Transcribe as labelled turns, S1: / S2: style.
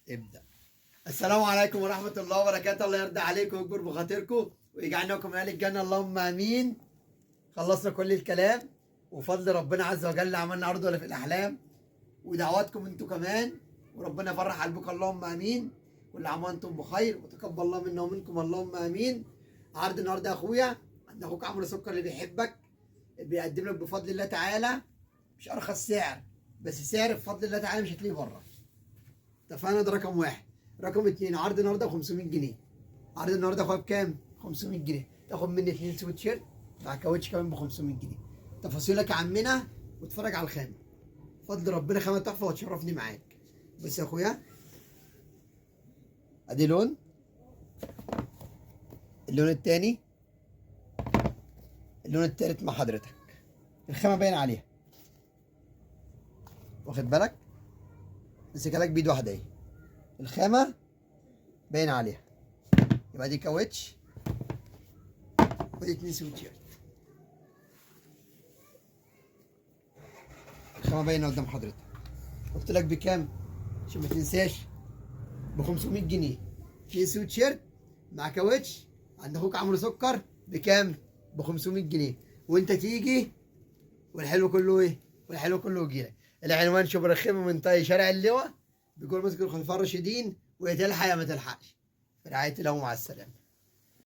S1: ابدأ. السلام عليكم ورحمة الله وبركاته. الله يرضى عليكم ويكبر بخاطركم ويجعلنا من أهل الجنة، اللهم آمين. خلصنا كل الكلام وفضل ربنا عز وجل عملنا عرض ولا في الأحلام، ودعواتكم انتوا كمان، وربنا يفرح قلبكم، اللهم آمين. كل عام وانتم بخير وتقبل الله منا ومنكم، اللهم آمين. عرض النهارده يا أخويا عند أخوك عمرو سكر اللي بيحبك، بيقدم لك بفضل الله تعالى مش أرخص سعر، بس سعر بفضل الله تعالى مش هتلاقيه بره. اتفقنا؟ ده رقم واحد. رقم اتنين، عرض النهارده ب 500 جنيه. عرض النهارده يا اخويا بكام؟ 500 جنيه. تاخد مني 2 سويت شيرت مع كاوتش كمان ب 500 جنيه. تفاصيلك يا عمنا واتفرج على الخامه. بفضل ربنا خامه تحفه وتشرفني معاك. بص يا اخويا، ادي لون، اللون التاني، اللون التالت مع حضرتك. الخامه باين عليها، واخد بالك؟ امسكها لك بايد واحده اهي، الخامه باين عليها. يبقى دي كاوتش ودي 2 سويت شيرت. الخامه باينه قدام حضرتك. قلت لك بكام عشان ما تنساش؟ ب 500 جنيه. 2 سويت شيرت مع كاوتش عند اخوك عمرو سكر بكام؟ ب 500 جنيه. وانت تيجي والحلو كله ايه؟ والحلو كله يجيلك. العنوان شبرا الخيمه، من طي شارع اللواء، بيقول مسجد الخلفاء الراشدين. ويا تلحق يا ما تلحقش. في رعايه الله، مع السلامه.